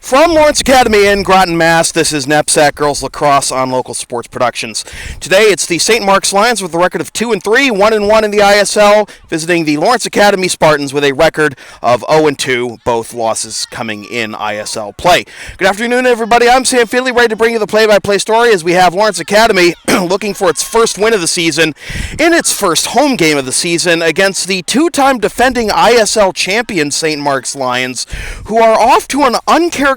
From Lawrence Academy in Groton, Mass., this is NEPSAC Girls Lacrosse on Local Sports Productions. Today it's the St. Mark's Lions with a record of 2-3, 1-1 in the ISL, visiting the Lawrence Academy Spartans with a record of 0-2, both losses coming in ISL play. Good afternoon, everybody. I'm Sam Finley, ready to bring you the play-by-play story as we have Lawrence Academy looking for its first win of the season in its first home game of the season against the two-time defending ISL champion St. Mark's Lions, who are off to an uncharacteristically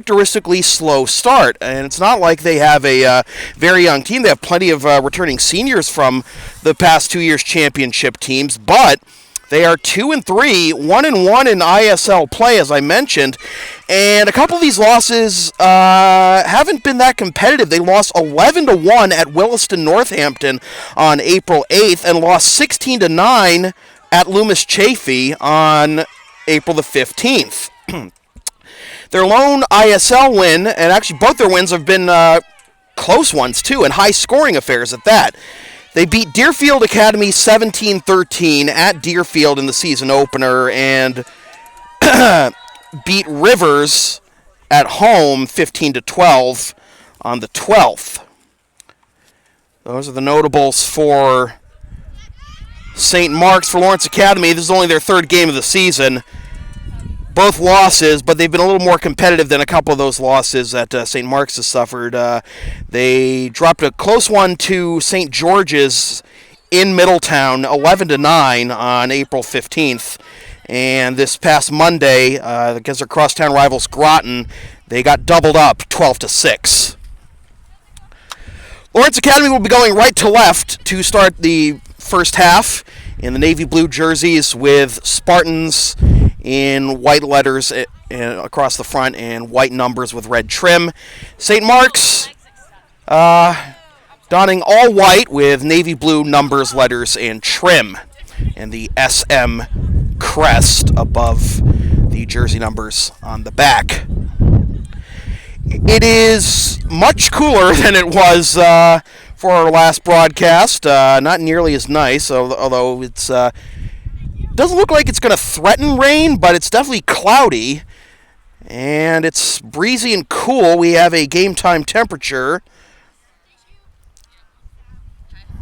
slow start. And it's not like they have a very young team. They have plenty of returning seniors from the past 2 years' championship teams, but they are 2-3, 1-1 in ISL play, as I mentioned, and a couple of these losses haven't been that competitive. They lost 11-1 at Williston Northampton on April 8th and lost 16-9 at Loomis Chaffee on April the 15th. Their lone ISL win, and actually both their wins have been close ones too, and high-scoring affairs at that. They beat Deerfield Academy 17-13 at Deerfield in the season opener and beat Rivers at home 15-12 on the 12th. Those are the notables for St. Mark's. For Lawrence Academy, this is only their third game of the season. Both losses, but they've been a little more competitive than a couple of those losses that St. Mark's has suffered. They dropped a close one to St. George's in Middletown, 11-9 on April 15th. And this past Monday, against their crosstown rivals Groton, they got doubled up, 12-6. Lawrence Academy will be going right to left to start the first half in the navy blue jerseys with Spartans in white letters across the front and white numbers with red trim. St. Mark's donning all white with navy blue numbers, letters, and trim, and the SM crest above the jersey numbers on the back. It is much cooler than it was for our last broadcast. Not nearly as nice, although it's doesn't look like it's going to threaten rain, but it's definitely cloudy, and it's breezy and cool. We have a game time temperature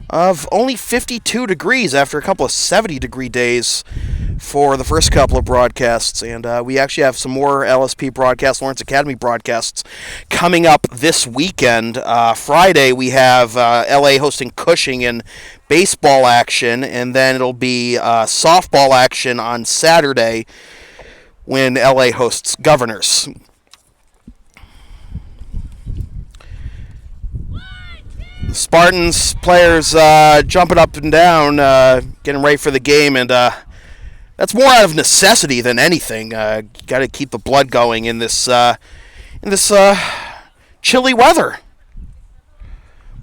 of only 52 degrees after a couple of 70-degree days for the first couple of broadcasts, and we actually have some more LSP broadcasts, Lawrence Academy broadcasts, coming up this weekend. Friday we have LA hosting Cushing in baseball action, and then it'll be softball action on Saturday when LA hosts Governors. Spartans players jumping up and down, getting ready for the game, and that's more out of necessity than anything. Got to keep the blood going in this chilly weather.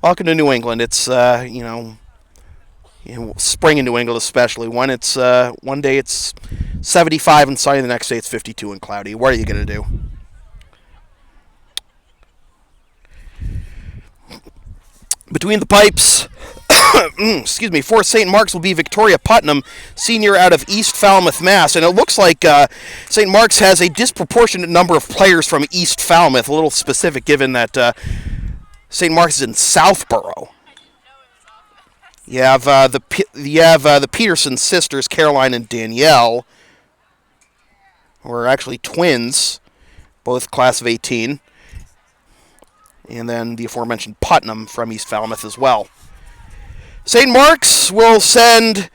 Welcome to New England. It's spring in New England, especially when it's one day it's 75 and sunny, the next day it's 52 and cloudy. What are you gonna do? Between the pipes, for St. Mark's will be Victoria Putnam, senior out of East Falmouth, Mass. And it looks like St. Mark's has a disproportionate number of players from East Falmouth, a little specific given that St. Mark's is in Southborough. You have the Peterson sisters, Caroline and Danielle, who are actually twins, both class of 18. And then the aforementioned Putnam from East Falmouth as well. St. Mark's will send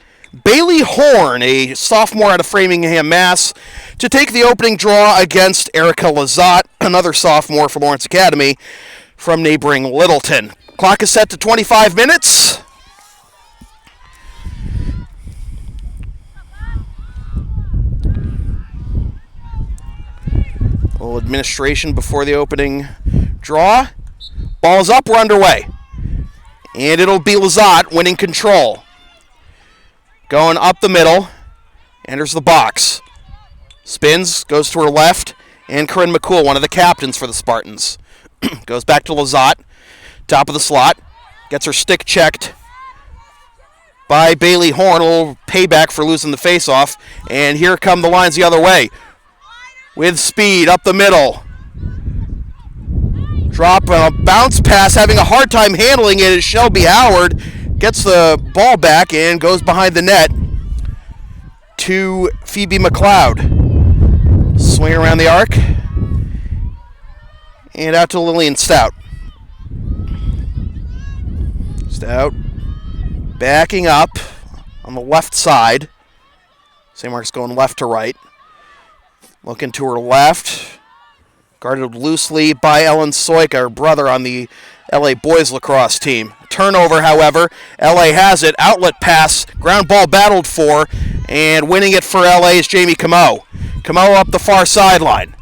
Bailey Horn, a sophomore out of Framingham, Mass., to take the opening draw against Erica Lazat, another sophomore for Lawrence Academy from neighboring Littleton. Clock is set to 25 minutes. A little administration before the opening draw. Ball's up, we're underway. And it'll be Lazat winning control. Going up the middle, enters the box. Spins, goes to her left, and Corinne McCool, one of the captains for the Spartans. Goes back to Lazat, top of the slot. Gets her stick checked by Bailey Horn. A little payback for losing the faceoff. And here come the Lions the other way. With speed, up the middle. Drop a bounce pass, having a hard time handling it as Shelby Howard gets the ball back and goes behind the net to Phoebe McLeod. Swing around the arc and out to Lillian Stout. Stout backing up on the left side. St. Mark's going left to right. Looking to her left. Guarded loosely by Ellen Soika, her brother on the LA boys lacrosse team. Turnover, however. LA has it. Outlet pass. Ground ball battled for. And winning it for LA is Jamie Camo. Camo up the far sideline.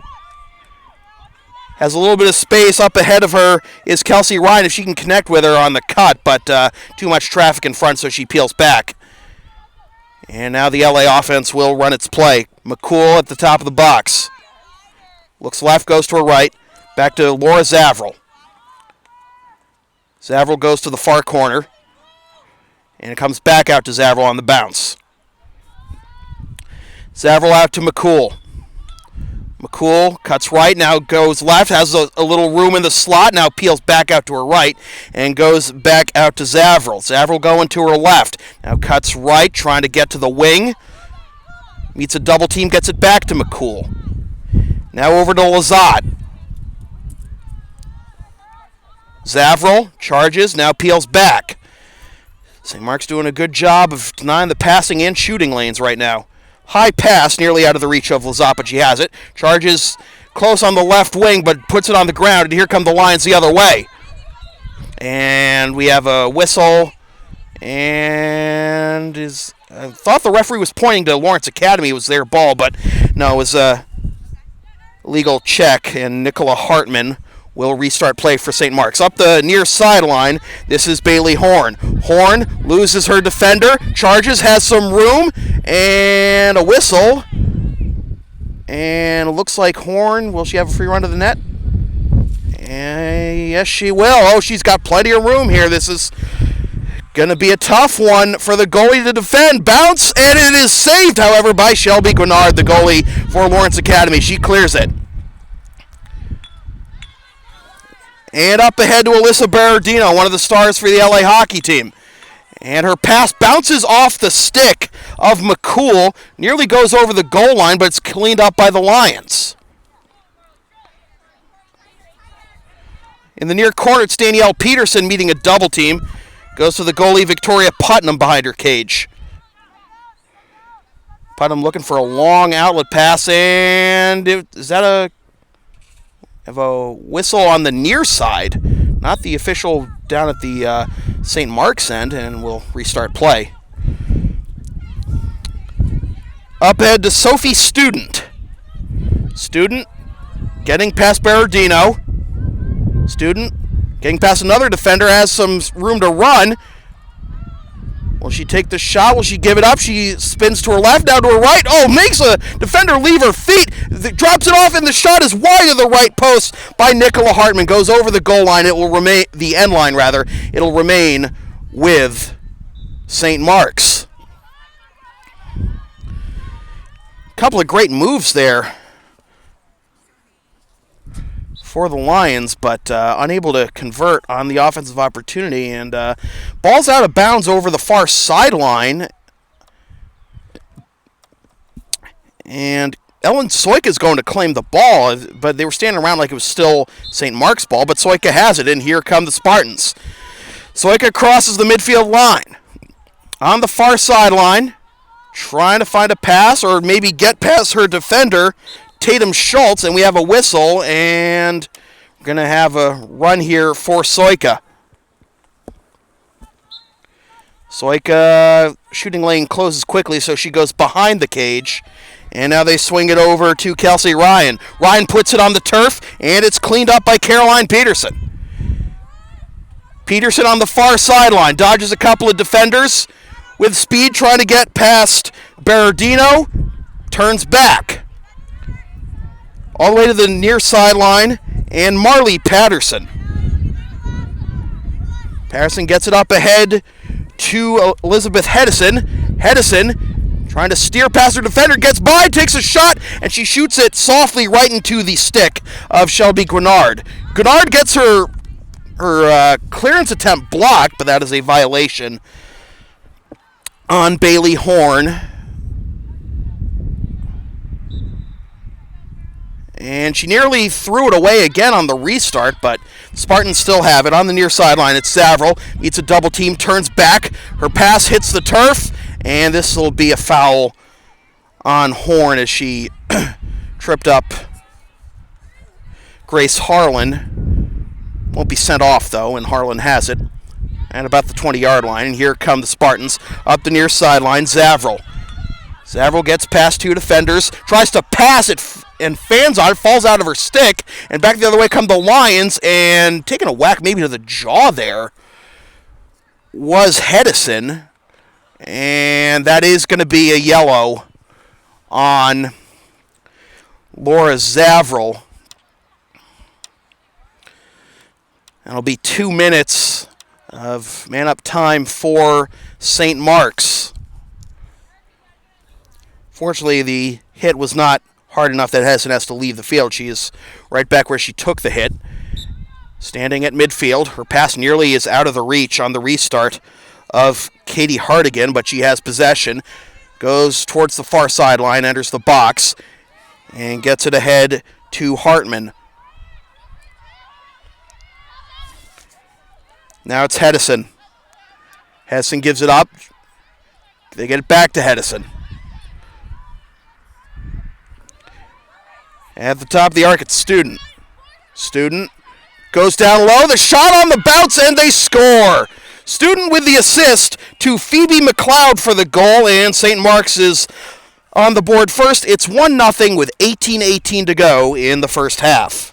Has a little bit of space. Up ahead of her is Kelsey Ryan if she can connect with her on the cut, but too much traffic in front, so she peels back. And now the LA offense will run its play. McCool at the top of the box. Looks left, goes to her right. Back to Laura Zavril. Zavril goes to the far corner. And it comes back out to Zavril on the bounce. Zavril out to McCool. McCool cuts right, now goes left, has a little room in the slot, now peels back out to her right, and goes back out to Zavril. Zavril going to her left, now cuts right, trying to get to the wing. Meets a double team, gets it back to McCool. Now over to Lazat. Zavril charges, now peels back. St. Mark's doing a good job of denying the passing and shooting lanes right now. High pass, nearly out of the reach of Lazat, but she has it. Charges close on the left wing, but puts it on the ground, and here come the Lions the other way. And we have a whistle, and I thought the referee was pointing to Lawrence Academy. It was their ball, but no, it was a legal check, and Nicola Hartman will restart play for St. Mark's. Up the near sideline, this is Bailey Horn. Horn loses her defender, charges, has some room, and a whistle. And it looks like Horn, will she have a free run to the net? Yes, she will. Oh, she's got plenty of room here. This is going to be a tough one for the goalie to defend. Bounce, and it is saved, however, by Shelby Gwinnard, the goalie for Lawrence Academy. She clears it. And up ahead to Alyssa Berardino, one of the stars for the LA hockey team. And her pass bounces off the stick of McCool, nearly goes over the goal line, but it's cleaned up by the Lions. In the near corner, it's Danielle Peterson meeting a double team. Goes to the goalie, Victoria Putnam, behind her cage. Putnam looking for a long outlet pass, and is that a whistle on the near side, not the official down at the St. Mark's end, and we'll restart play. Up ahead to Sophie Student. Student getting past Berardino. Student getting past another defender, has some room to run. Will she take the shot? Will she give it up? She spins to her left, now to her right. Oh, makes a defender leave her feet. Drops it off, and the shot is wide of the right post by Nicola Hartman. Goes over the goal line. It will remain, the end line rather. It'll remain with St. Mark's. Couple of great moves there for the Lions, but unable to convert on the offensive opportunity, and ball's out of bounds over the far sideline, and Ellen Soika is going to claim the ball, but they were standing around like it was still St. Mark's ball, but Soika has it, and here come the Spartans. Soika crosses the midfield line. On the far sideline, trying to find a pass or maybe get past her defender, Tatum Schultz, and we have a whistle, and we're going to have a run here for Soika. Soika, shooting lane closes quickly, so she goes behind the cage, and now they swing it over to Kelsey Ryan. Ryan puts it on the turf, and it's cleaned up by Caroline Peterson. Peterson on the far sideline, dodges a couple of defenders with speed, trying to get past Berardino, turns back. All the way to the near sideline, and Marley Patterson. Patterson gets it up ahead to Elizabeth Hedison. Hedison, trying to steer past her defender, gets by, takes a shot, and she shoots it softly right into the stick of Shelby Gwinnard. Goddard gets her clearance attempt blocked, but that is a violation on Bailey Horn. And she nearly threw it away again on the restart, but Spartans still have it on the near sideline. It's Zavril, meets a double team, turns back. Her pass hits the turf, and this will be a foul on Horn as she tripped up Grace Harlan. Won't be sent off, though, and Harlan has it at about the 20-yard line. And here come the Spartans up the near sideline. Zavril gets past two defenders, tries to pass it, and fans on it, falls out of her stick, and back the other way come the Lions, and taking a whack maybe to the jaw there was Hedison, and that is going to be a yellow on Laura Zavril. That'll be 2 minutes of man-up time for St. Mark's. Fortunately, the hit was not hard enough that Hedison has to leave the field. She is right back where she took the hit. Standing at midfield, her pass nearly is out of the reach on the restart of Katie Hartigan, but she has possession. Goes towards the far sideline, enters the box, and gets it ahead to Hartman. Now it's Hedison. Hedison gives it up. They get it back to Hedison. At the top of the arc, it's Student. Student goes down low. The shot on the bounce, and they score. Student with the assist to Phoebe McLeod for the goal, and St. Mark's is on the board first. It's 1-0 with 18:18 to go in the first half.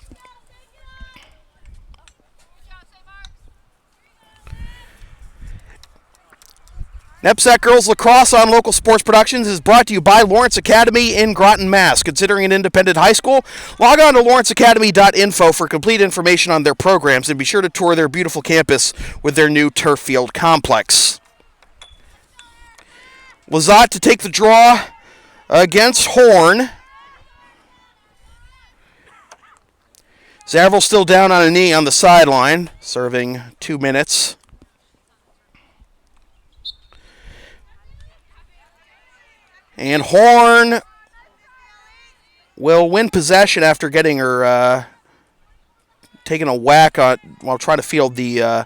NEPSAC Girls Lacrosse on Local Sports Productions is brought to you by Lawrence Academy in Groton, Mass. Considering an independent high school? Log on to lawrenceacademy.info for complete information on their programs, and be sure to tour their beautiful campus with their new turf field complex. Lazat to take the draw against Horn. Zavril still down on a knee on the sideline, serving 2 minutes. And Horn will win possession after getting her taking a whack while trying to field the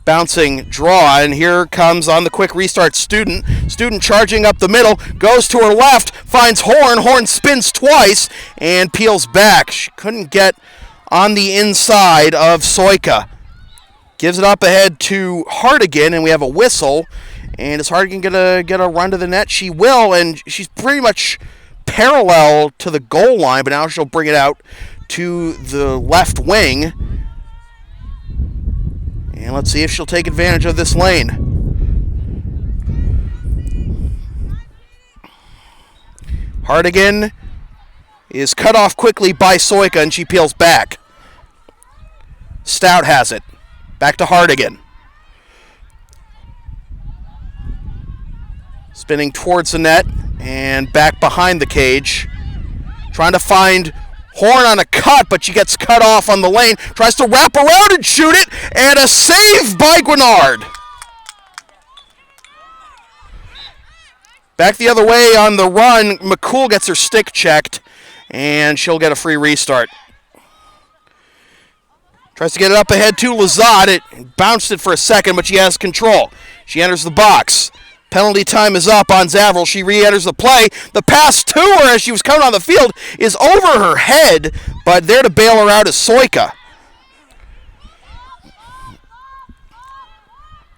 bouncing draw. And here comes on the quick restart Student. Student charging up the middle, goes to her left, finds Horn. Horn spins twice and peels back. She couldn't get on the inside of Soika. Gives it up ahead to Hartigan, and we have a whistle. And is Hartigan going to get a run to the net? She will, and she's pretty much parallel to the goal line, but now she'll bring it out to the left wing. And let's see if she'll take advantage of this lane. Hartigan is cut off quickly by Soika, and she peels back. Stout has it. Back to Hartigan. Spinning towards the net and back behind the cage. Trying to find Horn on a cut, but she gets cut off on the lane. Tries to wrap around and shoot it, and a save by Grenard. Back the other way on the run, McCool gets her stick checked, and she'll get a free restart. Tries to get it up ahead to Lazat. It bounced it for a second, but she has control. She enters the box. Penalty time is up on Zavril. She re-enters the play. The pass to her as she was coming on the field is over her head, but there to bail her out is Soika.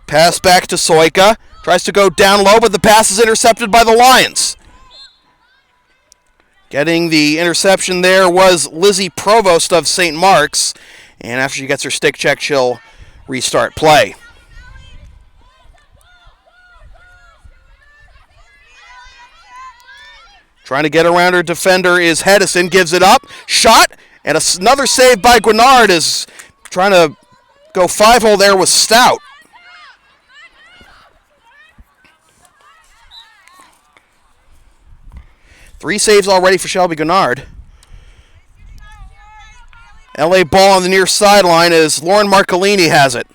Pass back to Soika. Tries to go down low, but the pass is intercepted by the Lions. Getting the interception there was Lizzie Provost of St. Mark's, and after she gets her stick check, she'll restart play. Trying to get around her defender is Hedison. Gives it up. Shot. And another save by Grenard is trying to go 5-hole there with Stout. Three saves already for Shelby Grenard. LA ball on the near sideline as Lauren Marcolini has it.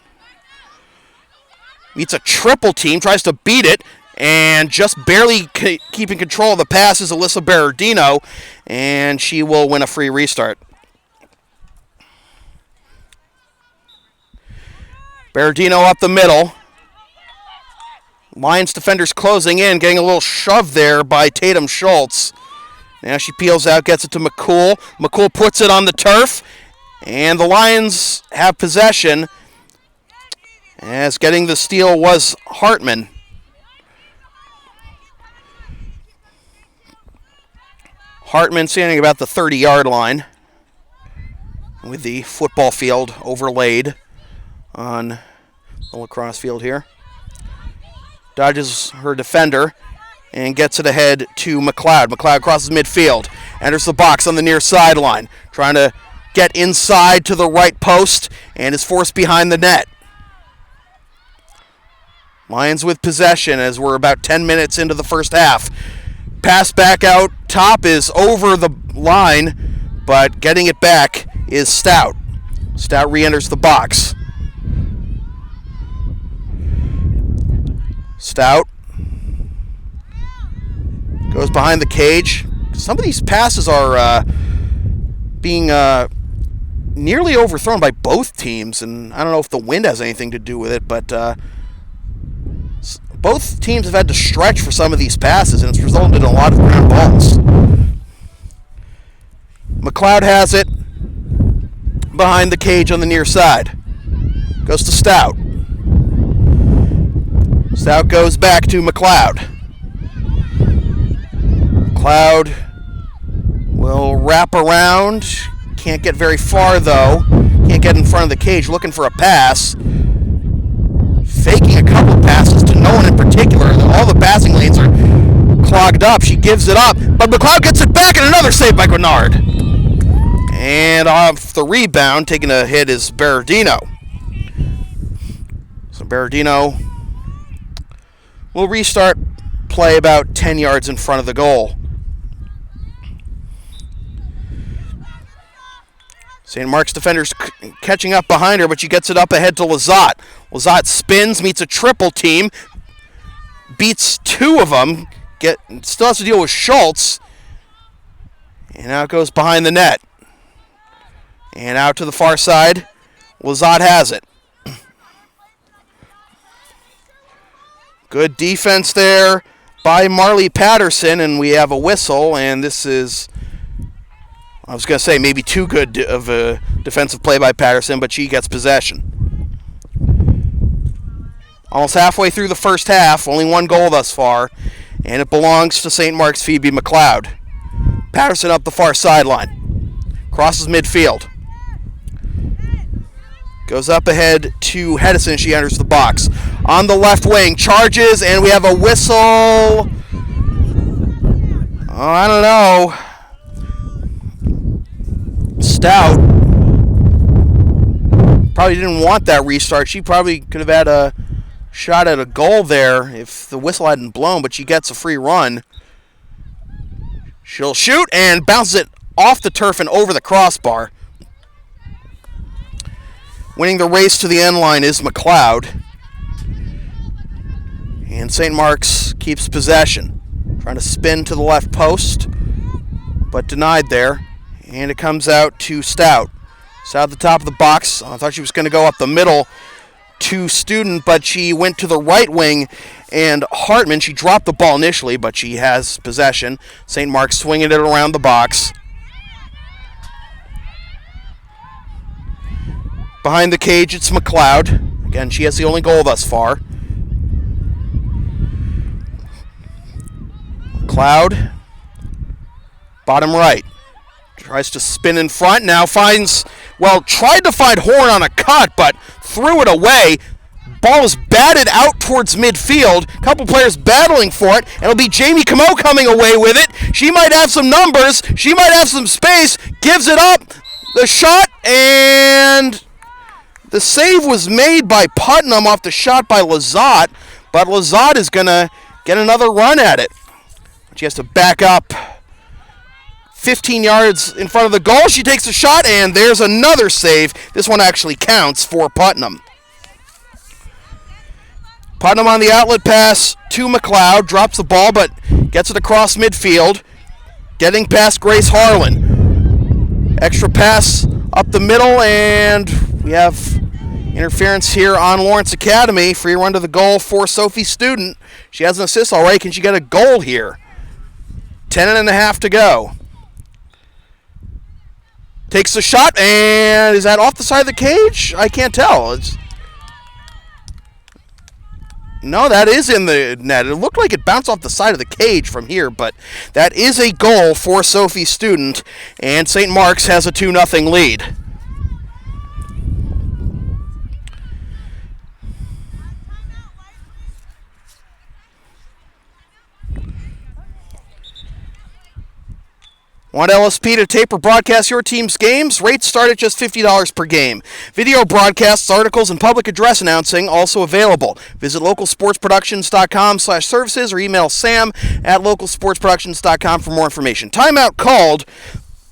Meets a triple team, tries to beat it, and just barely keeping control of the pass is Alyssa Berardino, and she will win a free restart. Berardino up the middle. Lions defenders closing in, getting a little shove there by Tatum Schultz. Now she peels out, gets it to McCool. McCool puts it on the turf, and the Lions have possession, as getting the steal was Hartman. Hartman standing about the 30-yard line with the football field overlaid on the lacrosse field here. Dodges her defender and gets it ahead to McLeod. McLeod crosses midfield, enters the box on the near sideline, trying to get inside to the right post, and is forced behind the net. Lions with possession as we're about 10 minutes into the first half. Pass back out top is over the line, but getting it back is Stout. Stout re-enters the box. Stout goes behind the cage. Some of these passes are being nearly overthrown by both teams, and I don't know if the wind has anything to do with it, but both teams have had to stretch for some of these passes, and it's resulted in a lot of ground balls. McLeod has it behind the cage on the near side. Goes to Stout. Stout goes back to McLeod. McLeod will wrap around. Can't get very far, though. Can't get in front of the cage, looking for a pass. Faking a couple of passes to no one in particular. All the passing lanes are clogged up. She gives it up, but McLeod gets it back, and another save by Grenard. And off the rebound, taking a hit is Berardino. So Berardino will restart play about 10 yards in front of the goal. St. Mark's defenders catching up behind her, but she gets it up ahead to Lazat. Lazat spins, meets a triple team, beats two of them, still has to deal with Schultz, and now it goes behind the net. And out to the far side, Lazat has it. Good defense there by Marley Patterson, and we have a whistle, and this is, I was going to say, maybe too good of a defensive play by Patterson, but she gets possession. Almost halfway through the first half, only one goal thus far, and it belongs to St. Mark's Phoebe McLeod. Patterson up the far sideline. Crosses midfield. Goes up ahead to Hedison. She enters the box. On the left wing, charges, and we have a whistle. Oh, I don't know. Stout probably didn't want that restart. She probably could have had a shot at a goal there if the whistle hadn't blown, but she gets a free run. She'll shoot and bounces it off the turf and over the crossbar. Winning the race to the end line is McLeod. And St. Mark's keeps possession. Trying to spin to the left post, but denied there. And it comes out to Stout. Stout at the top of the box. I thought she was going to go up the middle to Student, but she went to the right wing. And Hartman, she dropped the ball initially, but she has possession. St. Mark's swinging it around the box. Behind the cage, it's McLeod. Again, she has the only goal thus far. McLeod, bottom right. Tries to spin in front, now finds, tried to find Horn on a cut, but threw it away. Ball is batted out towards midfield. A couple players battling for it, and it'll be Jamie Camo coming away with it. She might have some numbers. She might have some space. Gives it up. The shot, and the save was made by Putnam off the shot by Lazat, but Lazat is going to get another run at it. She has to back up 15 yards in front of the goal. She takes a shot, and there's another save. This one actually counts for Putnam. Putnam on the outlet pass to McLeod. Drops the ball, but gets it across midfield. Getting past Grace Harlan. Extra pass up the middle, and we have interference here on Lawrence Academy. Free run to the goal for Sophie Student. She has an assist already. Can she get a goal here? 10.5 to go. Takes the shot, and is that off the side of the cage? I can't tell. No, that is in the net. It looked like it bounced off the side of the cage from here, but that is a goal for Sophie Student, and St. Mark's has a 2-0 lead. Want LSP to tape or broadcast your team's games? Rates start at just $50 per game. Video broadcasts, articles, and public address announcing also available. Visit localsportsproductions.com/services or email sam@localsportsproductions.com for more information. Timeout called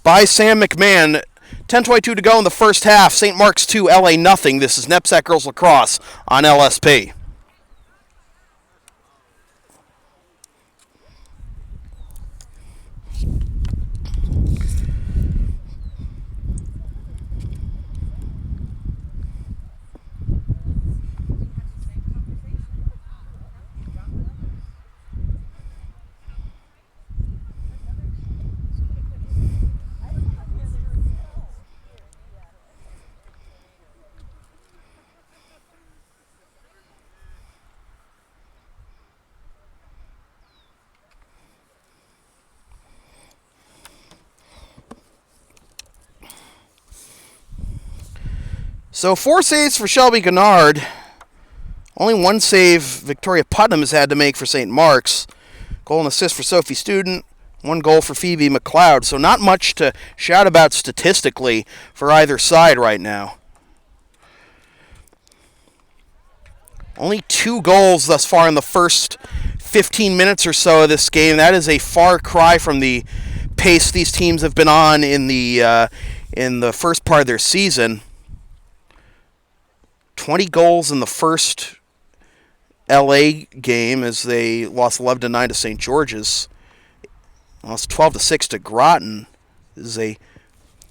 by Sam McMahon. 10:22 to go in the first half. St. Mark's 2, LA nothing. This is NEPSAC Girls Lacrosse on LSP. So 4 saves for Shelby Gennard. Only 1 save Victoria Putnam has had to make for St. Mark's. Goal and assist for Sophie Student. 1 goal for Phoebe McLeod. So not much to shout about statistically for either side right now. Only 2 goals thus far in the first 15 minutes or so of this game. That is a far cry from the pace these teams have been on in the first part of their season. 20 goals in the first LA game as they lost 11-9 to St. George's. Lost 12-6 to Groton. This is a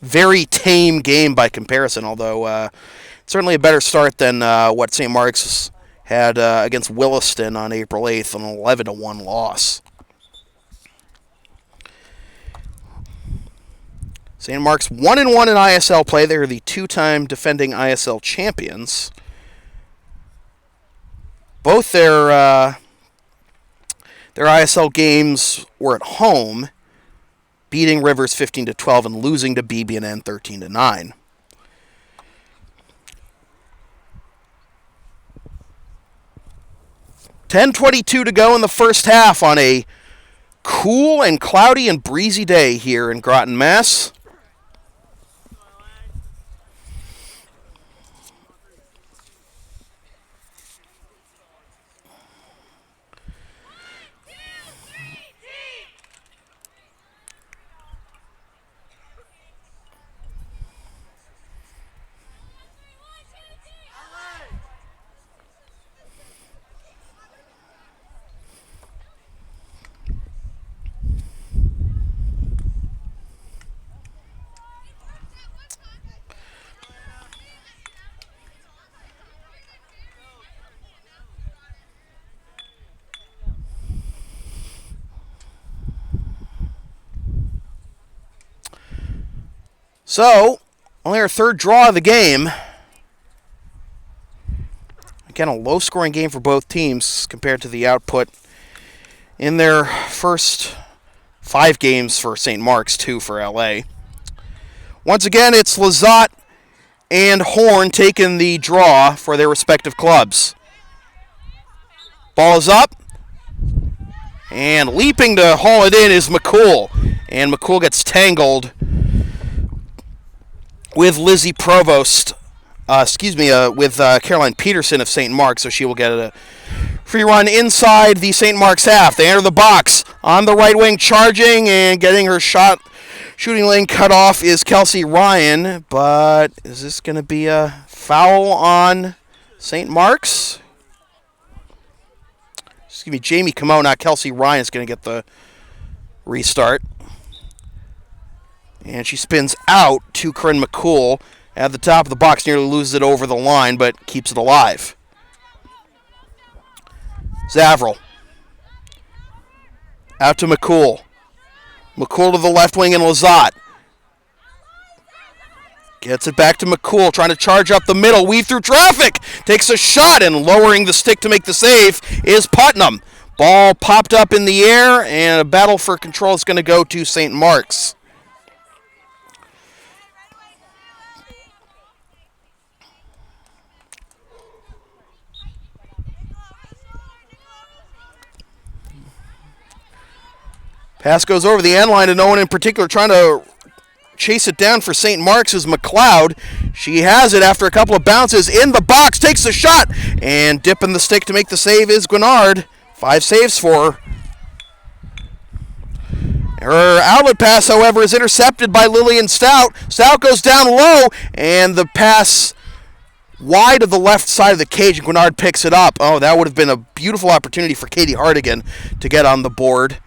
very tame game by comparison, although certainly a better start than what St. Mark's had against Williston on April 8th, an 11-1 loss. St. Mark's 1-1 in ISL play. They are the 2-time defending ISL champions. Both their ISL games were at home, beating Rivers 15-12 and losing to BB&N 13-9. $10:22 to go in the first half on a cool and cloudy and breezy day here in Groton, Mass. So, only our third draw of the game. Again, a low-scoring game for both teams compared to the output in their first 5 games for St. Mark's, 2 for LA. Once again, it's Lizotte and Horn taking the draw for their respective clubs. Ball is up. And leaping to haul it in is McCool. And McCool gets tangled with Lizzie Provost, with Caroline Peterson of St. Mark's, so she will get a free run inside the St. Mark's half. They enter the box on the right wing, charging and getting her shot Shooting lane cut off is Kelsey Ryan, but is this going to be a foul on St. Mark's? Excuse me, Jamie Camo, not Kelsey Ryan, is going to get the restart. And she spins out to Corinne McCool at the top of the box, nearly loses it over the line, but keeps it alive. Zavril. Out to McCool. McCool to the left wing and Lazat. Gets it back to McCool, trying to charge up the middle. Weave through traffic. Takes a shot, and lowering the stick to make the save is Putnam. Ball popped up in the air, and a battle for control is going to go to St. Mark's. Pass goes over the end line to no one in particular. Trying to chase it down for St. Mark's is McLeod. She has it after a couple of bounces in the box. Takes the shot. And dipping the stick to make the save is Guinard. 5 saves for her. Her outlet pass, however, is intercepted by Lillian Stout. Stout goes down low, and the pass wide of the left side of the cage, and Guinard picks it up. Oh, that would have been a beautiful opportunity for Katie Hardigan to get on the board.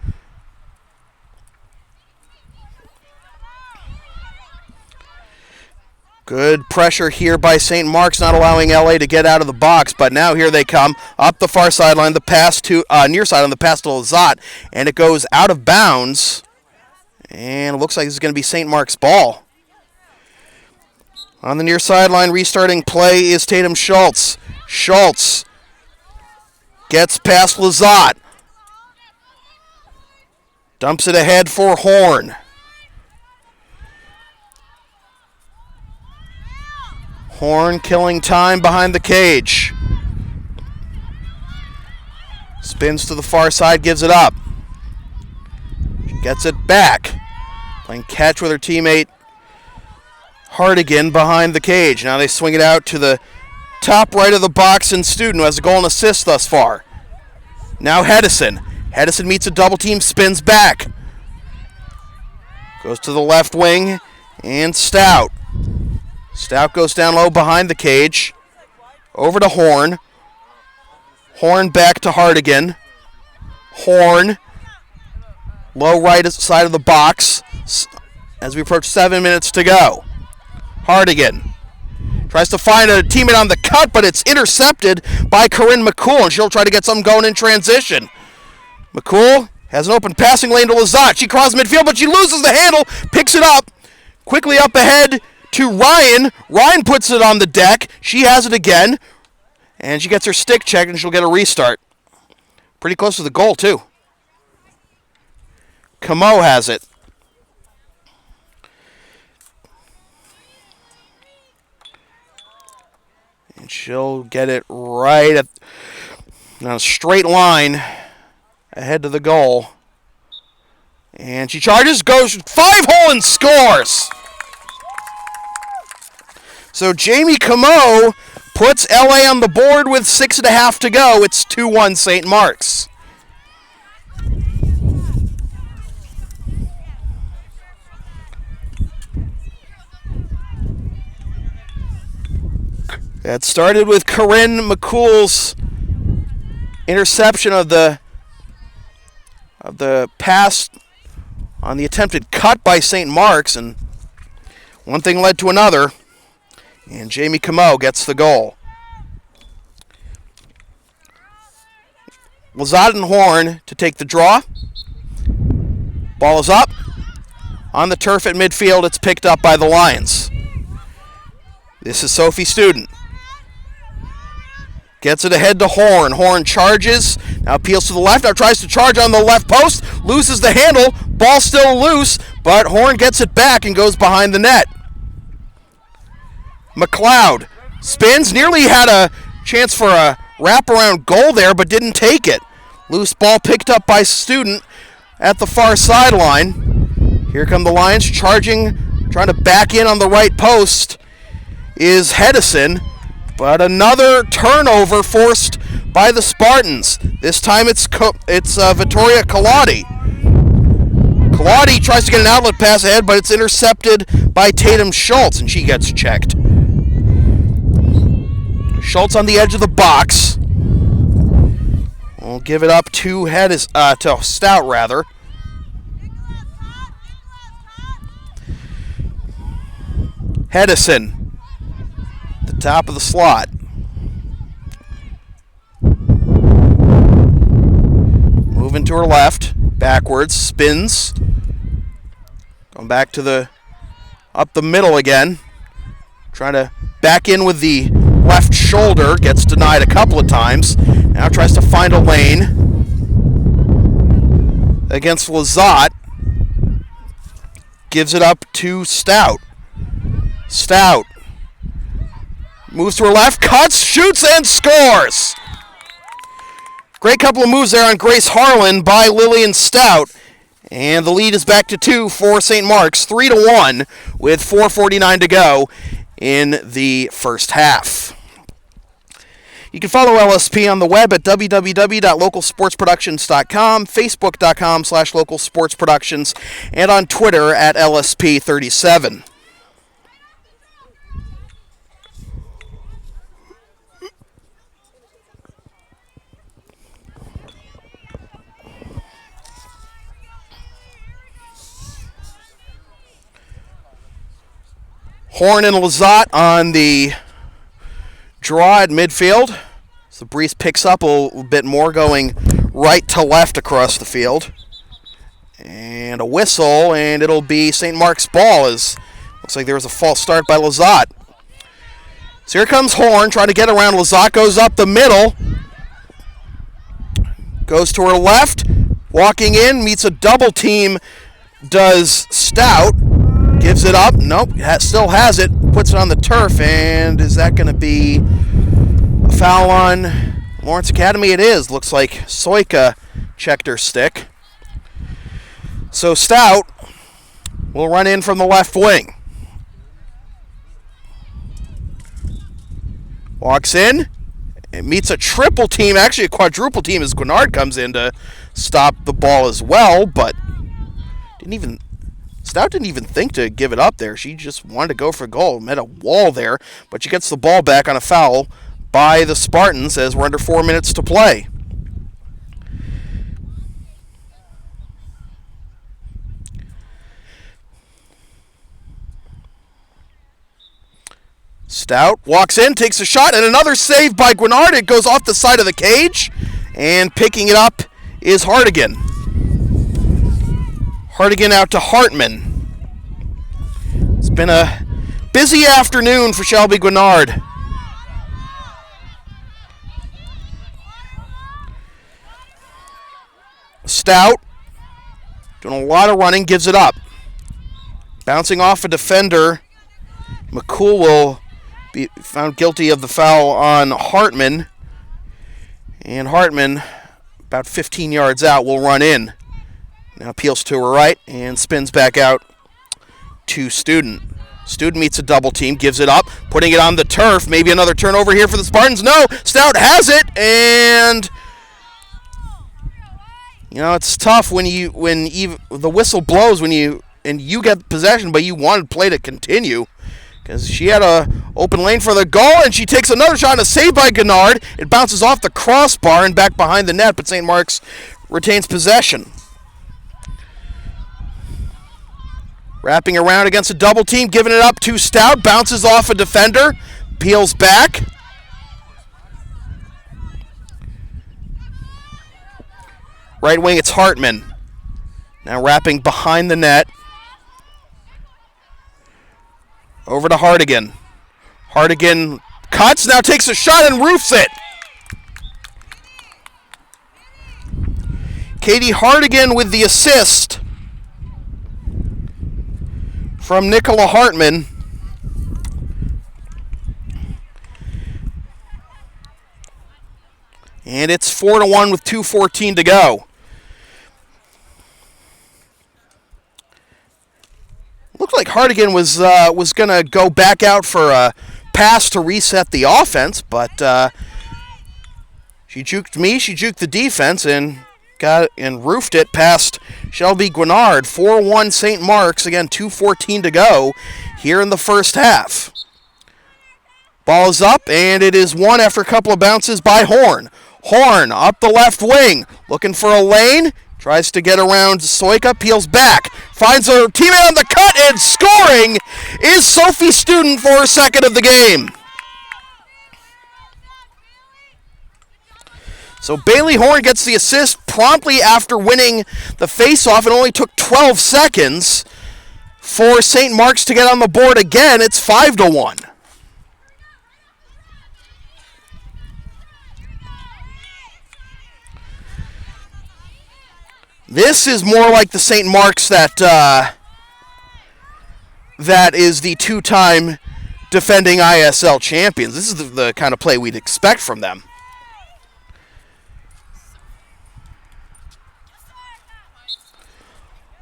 Good pressure here by St. Mark's, not allowing LA to get out of the box. But now here they come up the far sideline. The pass to near side on the pass to Lazat, and it goes out of bounds. And it looks like this is going to be St. Mark's ball. On the near sideline, restarting play is Tatum Schultz. Schultz gets past Lazat. Dumps it ahead for Horn. Horn killing time behind the cage. Spins to the far side, gives it up. She gets it back. Playing catch with her teammate Hardigan behind the cage. Now they swing it out to the top right of the box, and Student, who has a goal and assist thus far. Now Hedison. Hedison meets a double team, spins back. Goes to the left wing, and Stout. Stout goes down low behind the cage. Over to Horn. Horn back to Hardigan. Horn. Low right side of the box. As we approach 7 minutes to go. Hardigan tries to find a teammate on the cut, but it's intercepted by Corinne McCool, and she'll try to get something going in transition. McCool has an open passing lane to Lazat. She crosses midfield, but she loses the handle. Picks it up. Quickly up ahead to Ryan. Ryan puts it on the deck. She has it again. And she gets her stick checked, and she'll get a restart. Pretty close to the goal, too. Camo has it. And she'll get it right on a straight line ahead to the goal. And she charges, goes 5-hole, and scores. So Jamie Camo puts LA on the board with 6.5 to go. It's 2-1 St. Mark's. It started with Corinne McCool's interception of the pass on the attempted cut by St. Mark's, and one thing led to another. And Jamie Camo gets the goal. Lazat and Horn to take the draw. Ball is up. On the turf at midfield, it's picked up by the Lions. This is Sophie Student. Gets it ahead to Horn. Horn charges. Now peels to the left. Now tries to charge on the left post. Loses the handle. Ball still loose, but Horn gets it back and goes behind the net. McLeod spins, nearly had a chance for a wraparound goal there, but didn't take it. Loose ball picked up by Student at the far sideline. Here come the Lions charging, trying to back in on the right post is Hedison, but another turnover forced by the Spartans. This time it's Vittoria Colati. Claudia tries to get an outlet pass ahead, but it's intercepted by Tatum Schultz, and she gets checked. Schultz on the edge of the box. We'll give it up to Stout, rather. Hedison, the top of the slot. Moving to her left, backwards, spins. Going back to up the middle again. Trying to back in with the left shoulder, gets denied a couple of times. Now tries to find a lane against Lazat. Gives it up to Stout. Stout moves to her left, cuts, shoots, and scores. Great couple of moves there on Grace Harlan by Lillian Stout. And the lead is back to 2 for St. Mark's, 3-1 with 4:49 to go in the first half. You can follow LSP on the web at www.localsportsproductions.com, facebook.com/localsportsproductions, and on Twitter at LSP37. Horn and Lazat on the draw at midfield. So Breeze picks up a little bit more, going right to left across the field. And a whistle, and it'll be St. Mark's ball. Looks like there was a false start by Lazat. So here comes Horn, trying to get around. Lazat goes up the middle. Goes to her left. Walking in, meets a double team, does Stout. Gives it up. Nope, still has it. Puts it on the turf, and is that going to be a foul on Lawrence Academy? It is. Looks like Soika checked her stick. So Stout will run in from the left wing. Walks in. It meets a triple team, actually a quadruple team, as Gwinnard comes in to stop the ball as well, but Stout didn't even think to give it up there. She just wanted to go for a goal. Met a wall there, but she gets the ball back on a foul by the Spartans as we're under 4 minutes to play. Stout walks in, takes a shot, and another save by Gwinnard. It goes off the side of the cage, and picking it up is Hartigan. Hartigan out to Hartman. It's been a busy afternoon for Shelby Gwinnard. Stout, doing a lot of running, gives it up. Bouncing off a defender. McCool will be found guilty of the foul on Hartman. And Hartman, about 15 yards out, will run in. Now peels to her right and spins back out to Student. Student meets a double team, gives it up, putting it on the turf. Maybe another turnover here for the Spartans. No, Stout has it, and it's tough when the whistle blows when you get possession, but you wanted play to continue. Because she had an open lane for the goal, and she takes another shot and a save by Gwinnard. It bounces off the crossbar and back behind the net, but St. Mark's retains possession. Wrapping around against a double team, giving it up to Stout, bounces off a defender, peels back. Right wing, it's Hartman. Now wrapping behind the net. Over to Hartigan. Hartigan cuts, now takes a shot and roofs it. Katie Hartigan with the assist from Nicola Hartman. And it's 4-1 with 2:14 to go. Looked like Hartigan was going to go back out for a pass to reset the offense, but she juked me, she juked the defense, and got it and roofed it past Shelby Guinard. 4-1 St. Mark's. Again, 2:14 to go here in the first half. Ball is up, and it is won after a couple of bounces by Horn. Horn up the left wing, looking for a lane. Tries to get around Soika, peels back, finds her teammate on the cut, and scoring is Sophie Student for her second of the game. So Bailey Horn gets the assist promptly after winning the faceoff. It only took 12 seconds for St. Mark's to get on the board again. It's 5-1. This is more like the St. Mark's that is the two-time defending ISL champions. This is the kind of play we'd expect from them.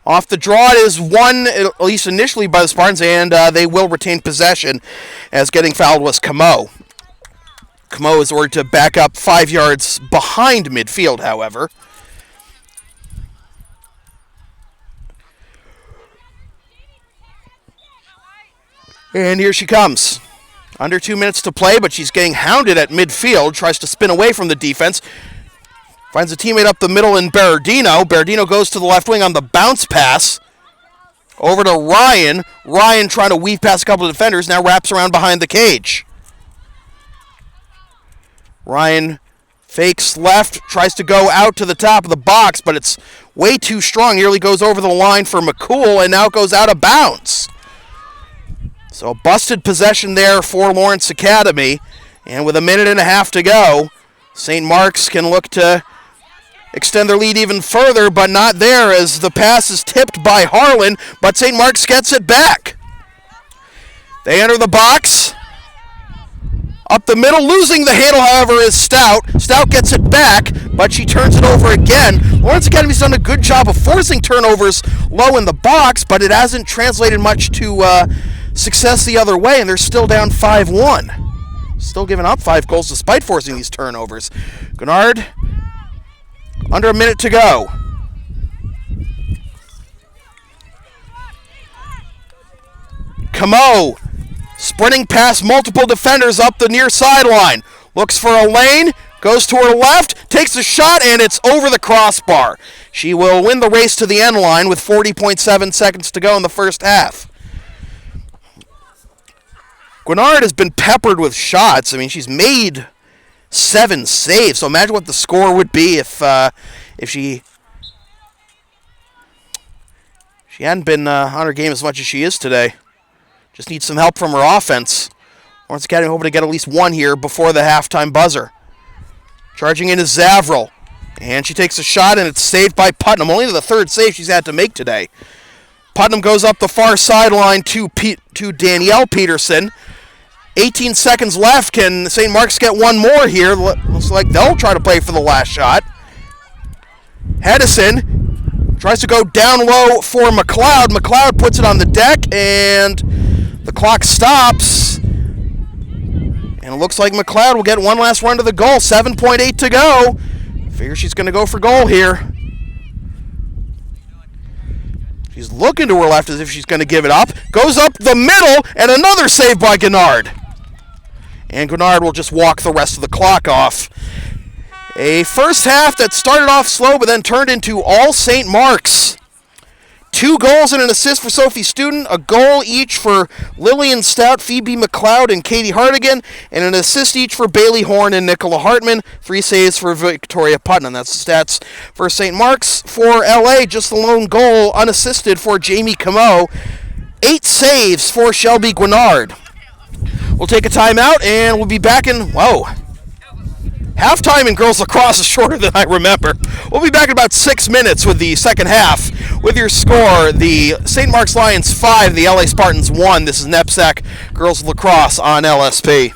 Off the draw, it is won, at least initially, by the Spartans, and they will retain possession, as getting fouled was Camo. Camo is ordered to back up 5 yards behind midfield, however. And here she comes. Under 2 minutes to play, but she's getting hounded at midfield. Tries to spin away from the defense. Finds a teammate up the middle in Berardino. Berardino goes to the left wing on the bounce pass. Over to Ryan. Ryan trying to weave past a couple of defenders. Now wraps around behind the cage. Ryan fakes left. Tries to go out to the top of the box, but it's way too strong. Nearly goes over the line for McCool, and now it goes out of bounds. So busted possession there for Lawrence Academy. And with a minute and a half to go, St. Mark's can look to extend their lead even further, but not there as the pass is tipped by Harlan, but St. Mark's gets it back. They enter the box. Up the middle, losing the handle, however, is Stout. Stout gets it back, but she turns it over again. Lawrence Academy's done a good job of forcing turnovers low in the box, but it hasn't translated much to success the other way, and they're still down 5-1. Still giving up 5 goals despite forcing these turnovers. Guinard, under a minute to go. Camo, sprinting past multiple defenders up the near sideline. Looks for a lane, goes to her left, takes a shot, and it's over the crossbar. She will win the race to the end line with 40.7 seconds to go in the first half. Guinard has been peppered with shots. I mean, she's made 7 saves. So imagine what the score would be if she hadn't been on her game as much as she is today. Just needs some help from her offense. Lawrence Academy hoping to get at least one here before the halftime buzzer. Charging in is Zavril. And she takes a shot, and it's saved by Putnam. Only the third save she's had to make today. Putnam goes up the far sideline to Danielle Peterson. 18 seconds left. Can St. Mark's get one more here? Looks like they'll try to play for the last shot. Hedison tries to go down low for McLeod. McLeod puts it on the deck, and the clock stops. And it looks like McLeod will get one last run to the goal. 7.8 to go. Figure she's going to go for goal here. She's looking to her left as if she's going to give it up. Goes up the middle, and another save by Guinard. And Guinard will just walk the rest of the clock off. A first half that started off slow, but then turned into all St. Mark's. 2 goals and an assist for Sophie Student, a goal each for Lillian Stout, Phoebe McLeod, and Katie Hartigan, and an assist each for Bailey Horn and Nicola Hartman. 3 saves for Victoria Putnam. That's the stats for St. Mark's. For LA, just the lone goal unassisted for Jamie Camo. 8 saves for Shelby Guinard. We'll take a timeout, and we'll be back in, halftime in girls lacrosse is shorter than I remember. We'll be back in about 6 minutes with the second half. With your score, the St. Mark's Lions 5, the LA Spartans 1. This is NEPSAC girls lacrosse on LSP.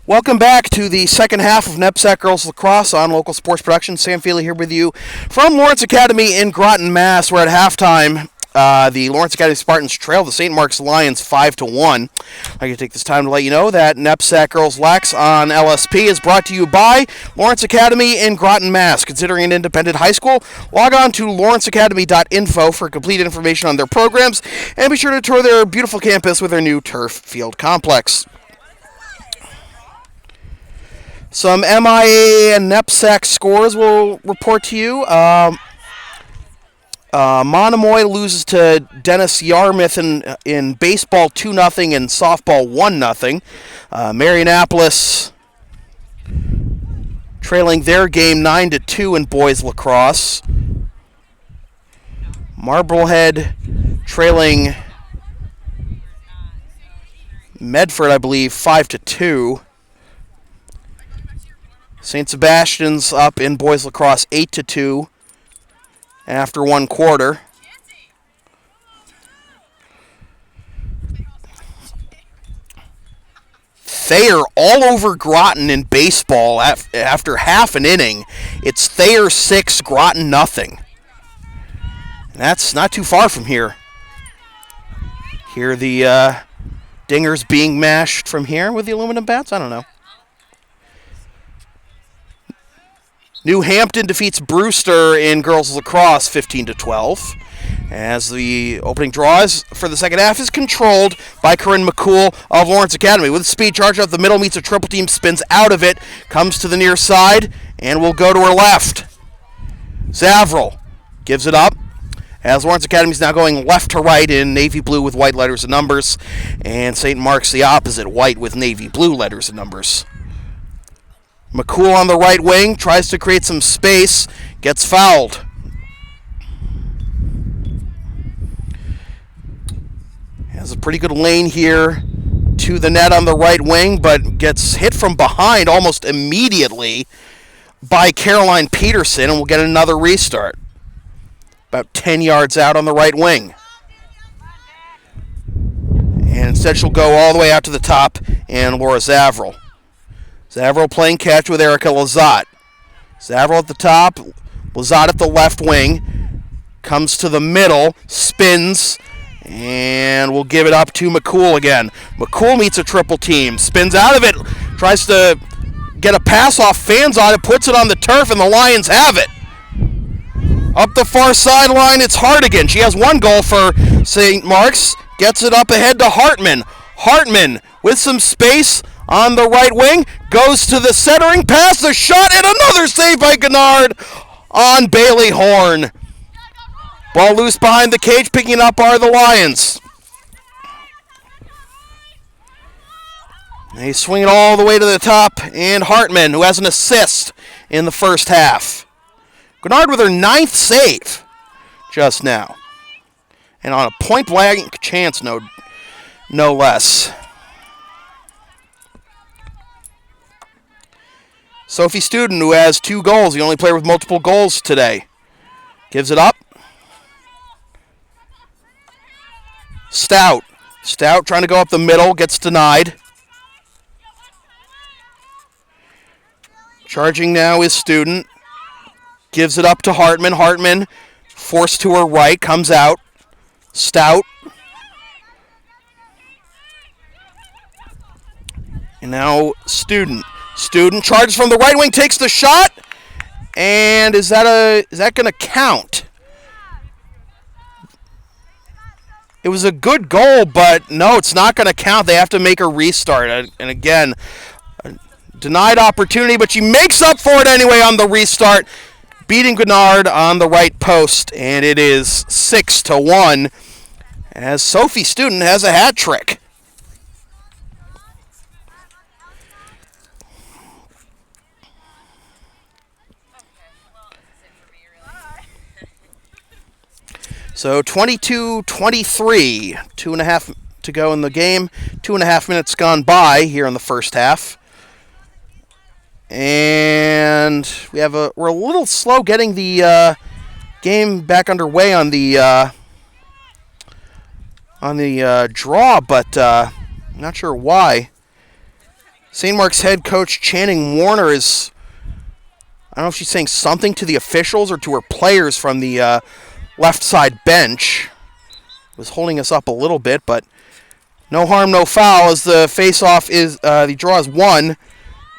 Welcome back to the second half of NEPSAC Girls Lacrosse on Local Sports Production. Sam Feely here with you from Lawrence Academy in Groton, Mass. We're at halftime. The Lawrence Academy Spartans trail the St. Mark's Lions 5-1. I can take this time to let you know that NEPSAC Girls Lax on LSP is brought to you by Lawrence Academy in Groton, Mass. Considering an independent high school, log on to lawrenceacademy.info for complete information on their programs, and be sure to tour their beautiful campus with their new turf field complex. Some MIA and NEPSAC scores will report to you. Monomoy loses to Dennis Yarmouth in baseball 2-0 and softball 1-0. Marionopolis trailing their game 9-2 in boys lacrosse. Marblehead trailing Medford, I believe, 5-2. St. Sebastian's up in boys lacrosse 8-2 after one quarter. Thayer all over Groton in baseball after half an inning. It's Thayer 6, Groton nothing. And that's not too far from here. Hear the dingers being mashed from here with the aluminum bats? I don't know. New Hampton defeats Brewster in girls lacrosse 15-12. As the opening draws for the second half is controlled by Corinne McCool of Lawrence Academy. With speed, charge up the middle, meets a triple team, spins out of it, comes to the near side, and will go to her left. Zavril gives it up, as Lawrence Academy is now going left to right in navy blue with white letters and numbers, and St. Mark's the opposite, white with navy blue letters and numbers. McCool on the right wing, tries to create some space, gets fouled. Has a pretty good lane here to the net on the right wing, but gets hit from behind almost immediately by Caroline Peterson, and will get another restart. About 10 yards out on the right wing. And instead she'll go all the way out to the top, and Laura Zavril. Zavril playing catch with Erica Lazat. Zavril at the top, Lazat at the left wing. Comes to the middle, spins, and will give it up to McCool again. McCool meets a triple team, spins out of it, tries to get a pass off, fans on it, puts it on the turf, and the Lions have it. Up the far sideline, it's Hartigan. She has one goal for St. Mark's. Gets it up ahead to Hartman. Hartman with some space on the right wing, goes to the centering pass, the shot, and another save by Gennard on Bailey Horn. Ball loose behind the cage, picking up are the Lions. They swing it all the way to the top, and Hartman, who has an assist in the first half. Gennard with her 9th save just now. And on a point-blank chance, no less. Sophie Student, who has 2 goals, the only player with multiple goals today, gives it up. Stout trying to go up the middle, gets denied. Charging now is Student. Gives it up to Hartman. Hartman forced to her right, comes out. Stout. And now Student. Student charges from the right wing, takes the shot, and is that going to count? It was a good goal, but no, it's not going to count. They have to make a restart. And again, a denied opportunity, but she makes up for it anyway on the restart, beating Gennard on the right post, and it is 6-1, as Sophie Student has a hat trick. So 22-23, 2.5 to go in the game. 2.5 minutes gone by here in the first half. And we're a little slow getting the game back underway on the draw, but I'm not sure why. St. Mark's head coach Channing Warner is, I don't know if she's saying something to the officials or to her players from the left side bench. Was holding us up a little bit, but no harm, no foul, as the face-off is, the draw is won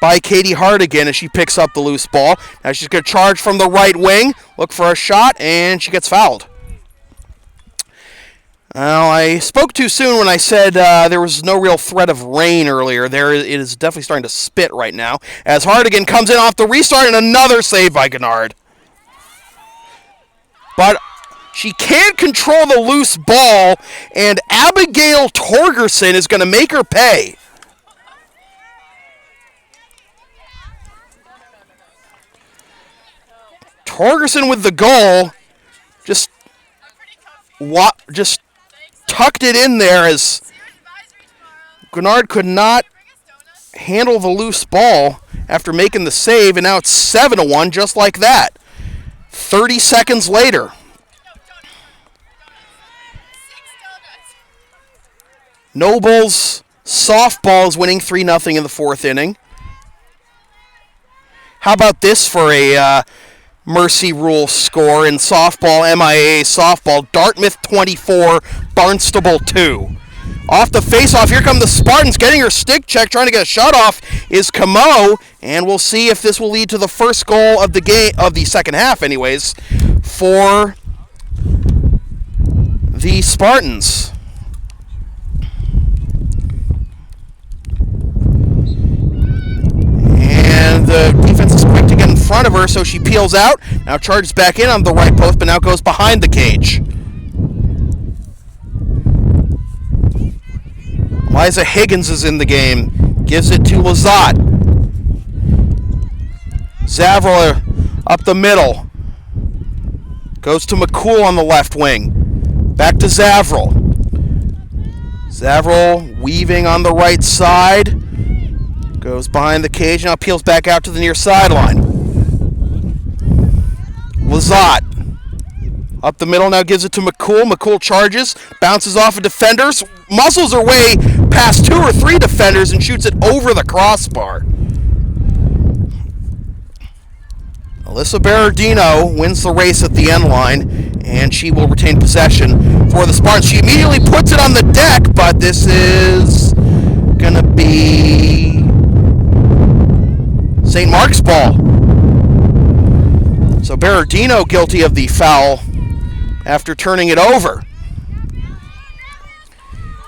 by Katie Hardigan as she picks up the loose ball. Now she's going to charge from the right wing, look for a shot, and she gets fouled. Now, I spoke too soon when I said there was no real threat of rain earlier. It is definitely starting to spit right now, as Hardigan comes in off the restart, and another save by Gennard. But she can't control the loose ball, and Abigail Torgerson is going to make her pay. Torgerson with the goal, just tucked it in there as Gennard could not handle the loose ball after making the save, and now it's 7-1 just like that. 30 seconds later. Nobles softball is winning 3-0 in the fourth inning. How about this for a Mercy Rule score in softball, MIAA softball? Dartmouth 24, Barnstable 2. Off the face-off, here come the Spartans getting her stick check, trying to get a shot off is Camo, and we'll see if this will lead to the first goal of the game, of the second half anyways, for the Spartans. And the defense is quick to get in front of her, so she peels out. Now charges back in on the right post, but now goes behind the cage. Liza Higgins is in the game. Gives it to Lazat. Zavril up the middle. Goes to McCool on the left wing. Back to Zavril. Zavril weaving on the right side. Goes behind the cage, now peels back out to the near sideline. Lazat up the middle, now gives it to McCool. McCool charges, bounces off of defenders, muscles her way past 2 or 3 defenders and shoots it over the crossbar. Alyssa Berardino wins the race at the end line, and she will retain possession for the Spartans. She immediately puts it on the deck, but this is going to be St. Mark's ball. So Berardino guilty of the foul after turning it over.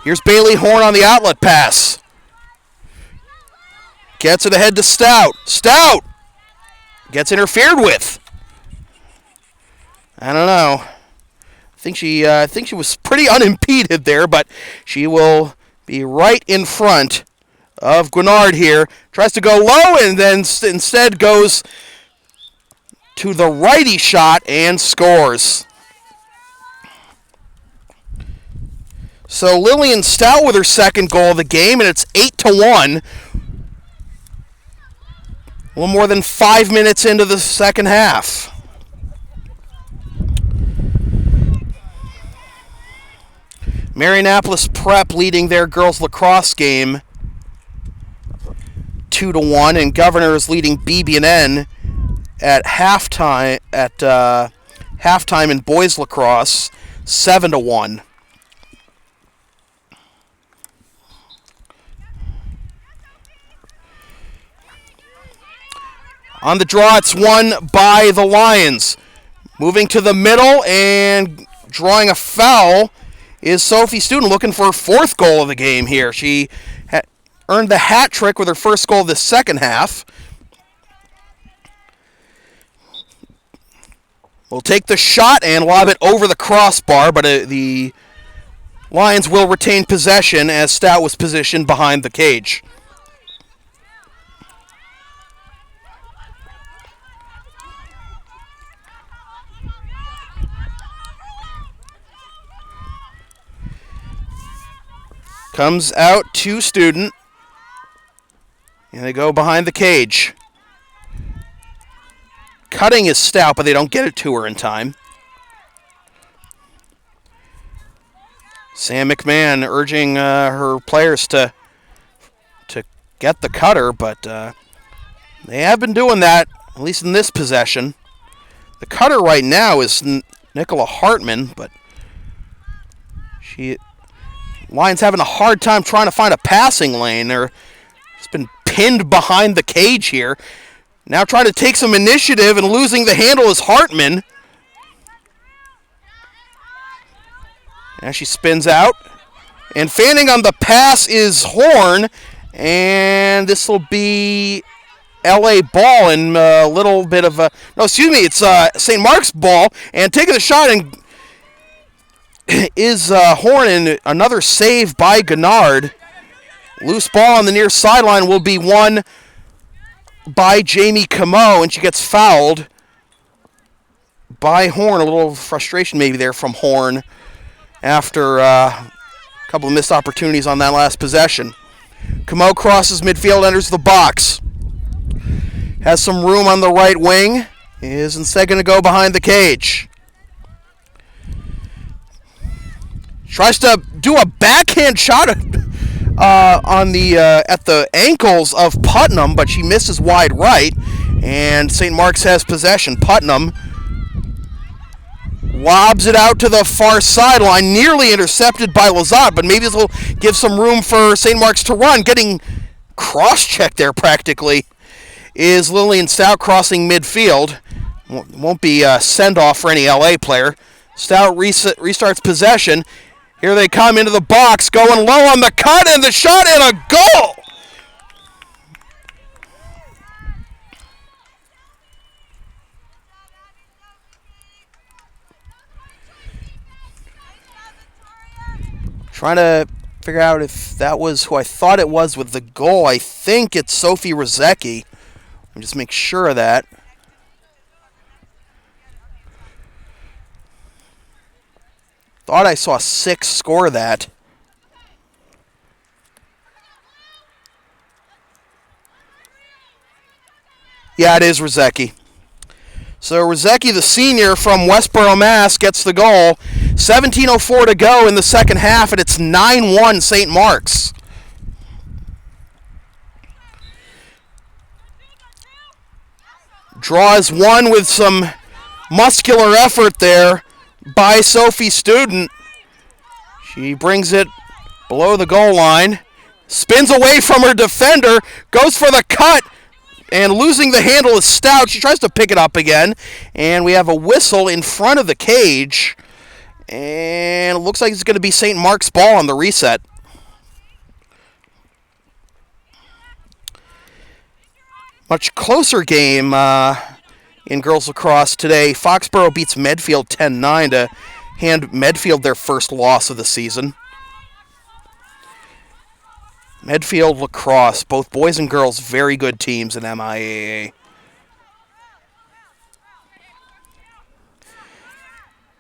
Here's Bailey Horn on the outlet pass. Gets it ahead to Stout. Stout gets interfered with. I don't know. I think she was pretty unimpeded there, but she will be right in front of Gennard here. Tries to go low and then instead goes to the righty shot and scores. So Lillian Stout with her second goal of the game, and it's 8-1. A little more than 5 minutes into the second half. Marianapolis Prep leading their girls lacrosse game 2-1, and Governor is leading BB&N at halftime in boys lacrosse 7-1. On the draw, it's won by the Lions. Moving to the middle and drawing a foul is Sophie Student, looking for her fourth goal of the game here. She earned the hat trick with her first goal of the second half. Will take the shot and lob it over the crossbar, but the Lions will retain possession as Stout was positioned behind the cage. Comes out to Student, and they go behind the cage. Cutting is Stout, but they don't get it to her in time. Sam McMahon urging her players to get the cutter, but they have been doing that, at least in this possession. The cutter right now is Nicola Hartman, but Lions having a hard time trying to find a passing lane. It's been pinned behind the cage here. Now trying to take some initiative and losing the handle is Hartman. Now she spins out. And fanning on the pass is Horn. And this will be LA ball and a little bit of a... No, excuse me, it's St. Mark's ball. And taking the shot and is Horn, and another save by Gennard. Loose ball on the near sideline will be won by Jamie Camo, and she gets fouled by Horn. A little frustration maybe there from Horn after a couple of missed opportunities on that last possession. Camo crosses midfield, enters the box. Has some room on the right wing. Is instead going to go behind the cage. Tries to do a backhand shot on the at the ankles of Putnam, but she misses wide right, and St. Mark's has possession. Putnam lobs it out to the far sideline, nearly intercepted by Lazat, but maybe this will give some room for St. Mark's to run. Getting cross-checked there practically is Lillian Stout crossing midfield. Won't be a send-off for any LA player. Stout restarts possession. Here they come into the box, going low on the cut, and the shot, and a goal! Trying to figure out if that was who I thought it was with the goal. I think it's Sophie Rozecki. Let me just make sure of that. Thought I saw 6 score that. Yeah, it is Rozecki. So Rozecki, the senior from Westboro, Mass, gets the goal. 17:04 to go in the second half, and it's 9-1 St. Mark's. Draws one with some muscular effort there by Sophie Student. She brings it below the goal line, spins away from her defender, goes for the cut, and losing the handle is Stout. She tries to pick it up again, and we have a whistle in front of the cage, and it looks like it's going to be St. Mark's ball on the reset. Much closer game in girls lacrosse today. Foxborough beats Medfield 10-9 to hand Medfield their first loss of the season. Medfield lacrosse, both boys and girls, very good teams in MIAA.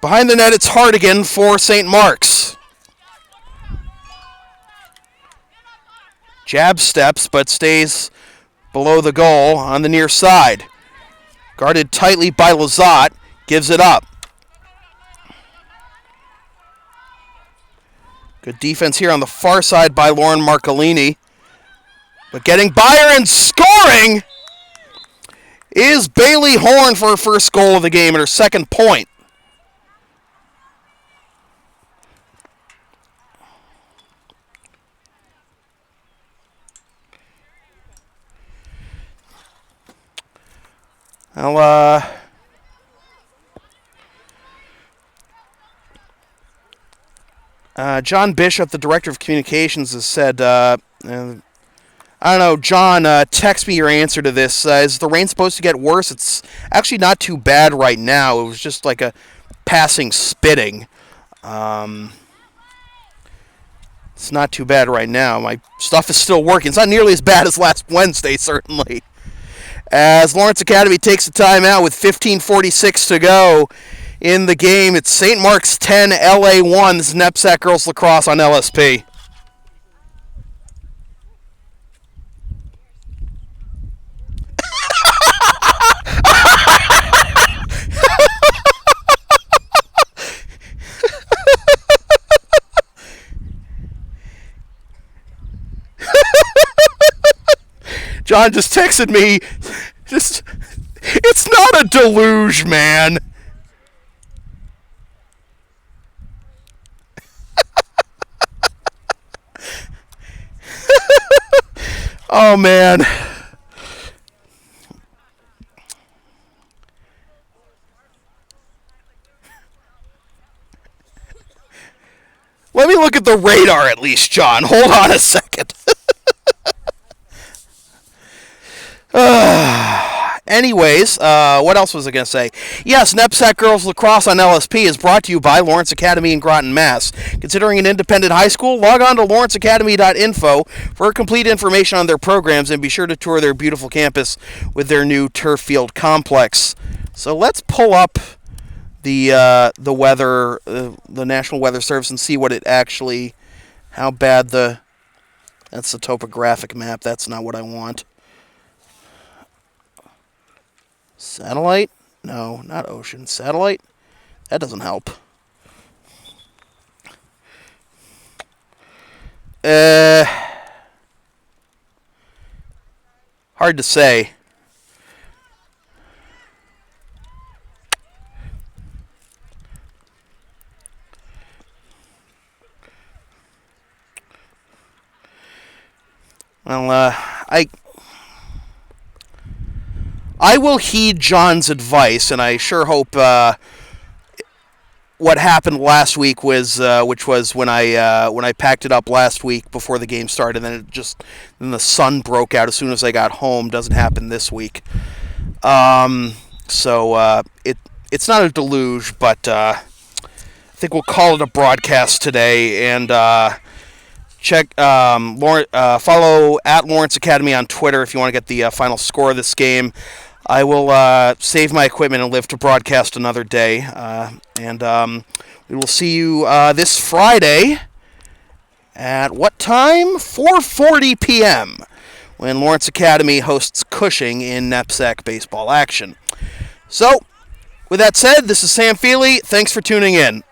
Behind the net, it's Hardigan for St. Mark's. Jab steps, but stays below the goal on the near side. Guarded tightly by Lazat, gives it up. Good defense here on the far side by Lauren Marcolini. But getting by her and scoring is Bailey Horn for her first goal of the game and her second point. Well, John Bishop, the Director of Communications, has said, I don't know, John, text me your answer to this. Is the rain supposed to get worse? It's actually not too bad right now. It was just like a passing spitting. It's not too bad right now. My stuff is still working. It's not nearly as bad as last Wednesday, certainly. As Lawrence Academy takes a timeout with 15:46 to go in the game, it's St. Mark's 10, LA 1. This is NEPSAC Girls Lacrosse on LSP. John just texted me. It's not a deluge, man. Oh, man. Let me look at the radar at least, John. Hold on a second. Anyways, what else was I going to say? Yes, NEPSAC Girls Lacrosse on LSP is brought to you by Lawrence Academy in Groton, Mass. Considering an independent high school, log on to lawrenceacademy.info for complete information on their programs, and be sure to tour their beautiful campus with their new turf field complex. So let's pull up the weather, the National Weather Service, and see what it actually, how bad that's the topographic map. That's not what I want. Satellite? No, not ocean. Satellite? That doesn't help. Hard to say. Well, I will heed John's advice, and I sure hope what happened last week was, which was when I packed it up last week before the game started, and then the sun broke out as soon as I got home. Doesn't happen this week, so it's not a deluge, but I think we'll call it a broadcast today, and follow at Lawrence Academy on Twitter if you want to get the final score of this game. I will save my equipment and live to broadcast another day. And we will see you this Friday at what time? 4:40 p.m. when Lawrence Academy hosts Cushing in NEPSAC baseball action. So, with that said, this is Sam Feely. Thanks for tuning in.